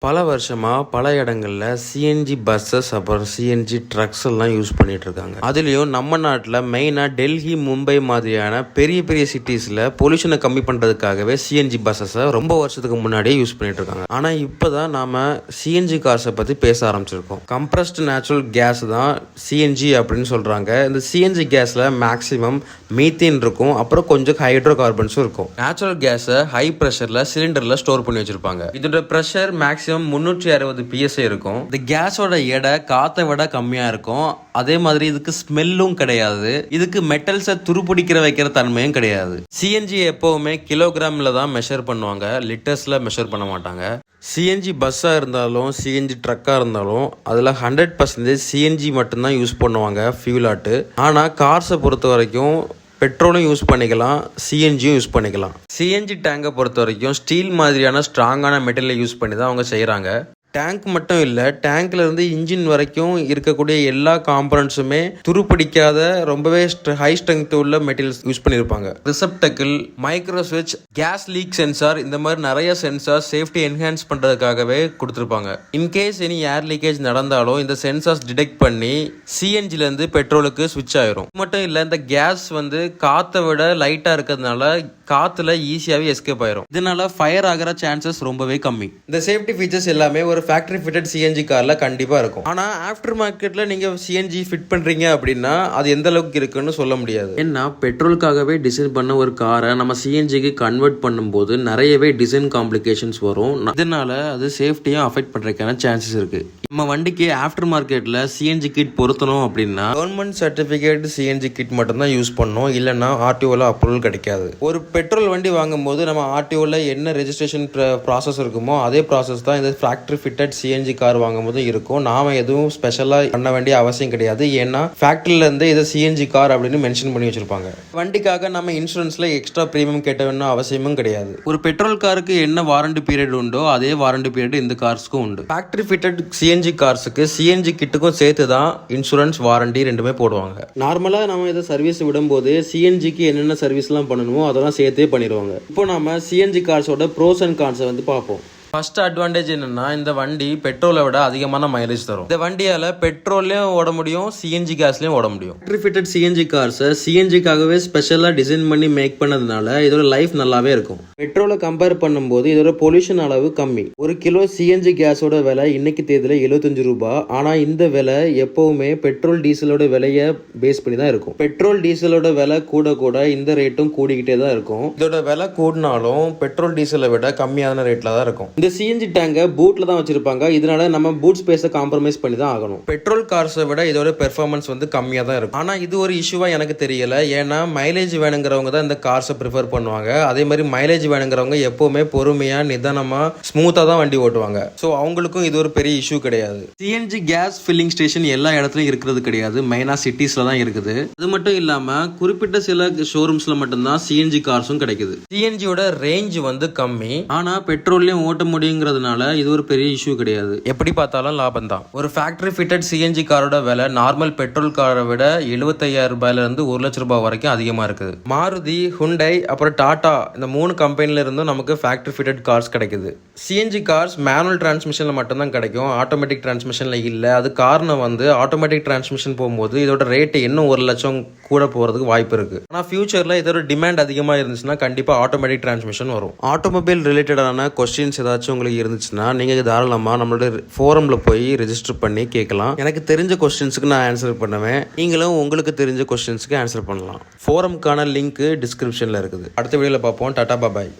பல வருஷமா பல இடங்கள்ல சிஎன்ஜி பஸ்ஸஸ் அப்புறம் சிஎன்ஜி ட்ரக்ஸ் எல்லாம் யூஸ் பண்ணிட்டு இருக்காங்க. அதுலயும் நம்ம நாட்டில் மெயினா டெல்லி, மும்பை மாதிரியான பெரிய பெரிய சிட்டிஸ்ல பொல்யூஷனை கம்மி பண்றதுக்காகவே சிஎன்ஜி பஸ்ஸஸை ரொம்ப வருஷத்துக்கு முன்னாடியே யூஸ் பண்ணிட்டு இருக்காங்க. ஆனா இப்பதான் நாம சிஎன்ஜி கார்ஸை பத்தி பேச ஆரம்பிச்சிருக்கோம். கம்ப்ரஸ்ட் நேச்சுரல் கேஸ் தான் சிஎன்ஜி அப்படின்னு சொல்றாங்க. இந்த சிஎன்ஜி கேஸ்ல மேக்சிமம் மீத்தேன் இருக்கும், அப்புறம் கொஞ்சம் ஹைட்ரோ கார்பன்ஸும் இருக்கும். நேச்சுரல் கேஸை ஹை ப்ரெஷர்ல சிலிண்டர்ல ஸ்டோர் பண்ணி வச்சிருப்பாங்க. இதோட ப்ரெஷர் மேக்ஸிமம் 360 PSI இருக்கும். இந்த கேஸோட எடை காத்தை விட கம்மியா இருக்கும். அதே மாதிரி இதுக்கு ஸ்மெல்லும் கிடையாது. இதுக்கு மெட்டல்ஸை துருப்பிடிக்கிற வைக்கிற தன்மையும் கிடையாது. சிஎன்ஜி எப்பவுமே கிலோகிராம்ல தான் மெஷர் பண்ணுவாங்க, லிட்டர்ஸ்ல மெஷர் பண்ண மாட்டாங்க. சிஎன்ஜி பஸ்ஸாக இருந்தாலும் சிஎன்ஜி ட்ரக்காக இருந்தாலும் அதில் 100% சிஎன்ஜி மட்டும்தான் யூஸ் பண்ணுவாங்க ஃபியூலாட்டு. ஆனால் கார்ஸை பொறுத்த வரைக்கும் பெட்ரோலும் யூஸ் பண்ணிக்கலாம், சிஎன்ஜியும் யூஸ் பண்ணிக்கலாம். சிஎன்ஜி டேங்கை பொறுத்த வரைக்கும் ஸ்டீல் மாதிரியான ஸ்ட்ராங்கான மெட்டீரியலை யூஸ் பண்ணி தான் அவங்க செய்கிறாங்க. டேங்க் மட்டும் இல்லை, டேங்க்ல இருந்து இன்ஜின் வரைக்கும் இருக்கக்கூடிய எல்லா காம்பனன்ட்ஸுமே துருப்பிடிக்காத ரொம்பவே ஹை ஸ்ட்ரென்த் உள்ள மெட்டீரியல்ஸ் யூஸ் பண்ணியிருப்பாங்க. ரிசப்டக்கிள், மைக்ரோ ஸ்விட்ச், கேஸ் லீக் சென்சார், இந்த மாதிரி நிறைய சென்சார் சேஃப்டி என்ஹான்ஸ் பண்ணுறதுக்காகவே கொடுத்துருப்பாங்க. இன்கேஸ் இனி ஏர் லீக்கேஜ் நடந்தாலும் இந்த சென்சார்ஸ் டிடெக்ட் பண்ணி சிஎன்ஜிலேருந்து பெட்ரோலுக்கு ஸ்விட்ச் ஆயிரும். மட்டும் இல்லை, இந்த கேஸ் காற்றை விட லைட்டாக இருக்கிறதுனால காற்றுல ஈஸியாகவே எஸ்கேப் ஆயிரும். இதனால ஃபயர் ஆகிற சான்சஸ் ரொம்பவே கம்மி. இந்த சேஃப்டி ஃபீச்சர்ஸ் எல்லாமே ஒரு ஃபேக்டரி ஃபிட்டட் சிஎன்ஜி கார்ல கண்டிப்பா இருக்கும். ஆனா ஆஃப்டர் மார்க்கெட்ல நீங்க சிஎன்ஜி ஃபிட் பண்றீங்க அப்படின்னா அது எந்த அளவுக்கு இருக்குன்னு சொல்ல முடியாது. ஏன்னா பெட்ரோலுக்காகவே டிசைன் பண்ண ஒரு காரை நம்ம சிஎன்ஜிக்கு கன்வெர்ட் பண்ணும்போது நிறையவே டிசைன் காம்ப்ளிகேஷன்ஸ் வரும். இதனால அது சேஃப்டியும் அஃபெக்ட் பண்றதுக்கான சான்சஸ் இருக்கு. நம்ம வண்டிக்கு ஆஃப்டர் மார்க்கெட்ல சிஎன்ஜி கிட் பொருத்தணும் அப்படின்னா கவர்மெண்ட் சர்டிபிகேட் சிஎன்ஜி கிட் மட்டும் தான் யூஸ் பண்ணணும், இல்லைன்னா ஆர்டிஓல அப்ரூவல் கிடைக்காது. ஒரு பெட்ரோல் வண்டி வாங்கும் போது நம்ம ஆர்டிஓல என்ன ரெஜிஸ்ட்ரேஷன் ப்ராசஸ் இருக்குமோ அதே ப்ராசஸ் தான் இந்த ஃபேக்டரி ஃபிட்டட் சிஎன்ஜி கார் வாங்கும் போது இருக்கும். நாம எதுவும் ஸ்பெஷலா பண்ண வேண்டிய அவசியம் கிடையாது. ஏன்னா ஃபேக்டரியில இருந்து இதை சிஎன்ஜி கார் அப்படின்னு மென்ஷன் பண்ணி வச்சிருப்பாங்க. வண்டிக்காக நம்ம இன்சூரன்ஸ்ல எக்ஸ்ட்ரா பிரீமியம் கேட்ட வேணும் அவசியமும் கிடையாது. ஒரு பெட்ரோல் காருக்கு என்ன வாரண்டி பீரியட் உண்டோ அதே வாரண்டி பீரியட் இந்த கார்ஸ்க்கும் உண்டு. ஃபேக்டரி ஃபிட்டட் சிஎன்ஜி கார்ஸுக்கு சிஎன்ஜி கிட்டுக்கும் சேர்த்து தான் இன்சூரன்ஸ் வாரண்டி ரெண்டுமே போடுவாங்க. நார்மலா நம்ம இதை சர்வீஸ் விடும்போது சிஎன்ஜிக்கு என்னென்ன சர்வீஸ் எல்லாம் பண்ணணுமோ அதெல்லாம் சேர்த்தே பண்ணிடுவாங்க. இப்போ நம்ம சிஎன்ஜி கார்ஸோட ப்ரோஸ் அண்ட் கான்ஸை பார்ப்போம். ஃபர்ஸ்ட் அட்வான்டேஜ் என்னன்னா, இந்த வண்டி பெட்ரோலை விட அதிகமான மைலேஜ் தரும். இந்த வண்டியால பெட்ரோல்லையும் ஓட முடியும், சிஎன்ஜி கேஸ்லயும் ஓட முடியும். ஃபேக்டரி ஃபிட்டட் சிஎன்ஜி கார்ஸை சிஎன்ஜிக்காகவே ஸ்பெஷலா டிசைன் பண்ணி மேக் பண்ணதுனால இதோட லைஃப் நல்லாவே இருக்கும். பெட்ரோலை கம்பேர் பண்ணும்போது இதோட பொல்யூஷன் அளவு கம்மி. ஒரு கிலோ சிஎன்ஜி கேஸோட விலை இன்னைக்கு தேதியில 75 ரூபாய். ஆனா இந்த விலை எப்பவுமே பெட்ரோல் டீசலோட விலையை பேஸ் பண்ணி தான் இருக்கும். பெட்ரோல் டீசலோட விலை கூட கூட இந்த ரேட்டும் கூடிக்கிட்டே தான் இருக்கும். இதோட விலை கூடினாலும் பெட்ரோல் டீசலை விட கம்மியான ரேட்ல தான் இருக்கும். இந்த சிஎன்ஜி டேங்கை பூட்ல தான் வச்சிருப்பாங்க. இதனால நம்ம பூட் ஸ்பேஸை காம்ப்ரமைஸ் பண்ணி தான் ஆகணும். பெட்ரோல் கார்ஸை விட இதோட பெர்ஃபார்மன்ஸ் கம்மியா தான் இருக்கும். ஆனா இது ஒரு இஷ்யூவா எனக்கு தெரியல. ஏன்னா மைலேஜ் வேணுங்கிறவங்க தான் இந்த கார்ஸை ப்ரிஃபர் பண்ணுவாங்க. அதே மாதிரி மைலேஜ் வேணுங்கிறவங்க எப்பவுமே பொறுமையா நிதானமா ஸ்மூத்தா தான் வண்டி ஓட்டுவாங்க. ஸோ அவங்களுக்கும் இது ஒரு பெரிய இஷ்யூ கிடையாது. சிஎன்ஜி கேஸ் ஃபில்லிங் ஸ்டேஷன் எல்லா இடத்துலயும் இருக்கிறது கிடையாது, மெயினா சிட்டிஸ்ல தான் இருக்குது. அது மட்டும் இல்லாம குறிப்பிட்ட சில ஷோரூம்ஸ்ல மட்டும்தான் சிஎன்ஜி கார்ஸும் கிடைக்குது. சிஎன்ஜியோட ரேஞ்ச் கம்மி, ஆனா பெட்ரோல்லையும் ஓட்ட முடியுங்கிறதுனால இது ஒரு பெரிய இஷ்யூ கிடையாது. எப்படி பார்த்தாலும் லாபம் தான். ஒரு ஃபேக்டரி ஃபிட்டட் சிஎன்ஜி காரோட விலை நார்மல் பெட்ரோல் காரை விட 75,000 ரூபாயில இருந்து 1 லட்சம் ரூபாய் வரைக்கும் அதிகமா இருக்குது. மாருதி, ஹுண்டை, அப்புறம் டாடா, இந்த 3 கம்பெனில இருந்தும் நமக்கு ஃபேக்டரி ஃபிட்டட் கார்ஸ் கிடைக்குது. சிஎன்ஜி கார்ஸ் மேனுவல் டிரான்ஸ்மிஷன்ல மட்டும்தான் கிடைக்கும், ஆட்டோமேட்டிக் டிரான்ஸ்மிஷன்ல இல்ல. அது காரணம் ஆட்டோமேட்டிக் டிரான்ஸ்மிஷன் போகும்போது இதோட ரேட் இன்னும் 1 லட்சம் கூட போறதுக்கு வாய்ப்பு இருக்கு. ஆனா ஃபியூச்சர்ல இதோட டிமாண்ட் அதிகமா இருந்துச்சுன்னா கண்டிப்பா ஆட்டோமேட்டிக் டிரான்ஸ்மிஷன் வரும். ஆட்டோமொபைல் ரிலேட்டடான கொஸ்டின்ஸ் ஏதாச்சும் உங்களுக்கு இருந்துச்சுன்னா நீங்க தாராளமா நம்மளோட ஃபோரம்ல போய் ரெஜிஸ்டர் பண்ணி கேட்கலாம். எனக்கு தெரிஞ்ச கொஸ்டின்ஸுக்கு நான் ஆன்சர் பண்ணுவேன். நீங்களும் உங்களுக்கு தெரிஞ்ச கொஸ்டின்ஸ்க்கு ஆன்சர் பண்ணலாம். ஃபோரம்க்கான லிங்க் டிஸ்கிரிப்ஷன்ல இருக்குது. அடுத்த வீடியோல பார்ப்போம். டாடா பாய்.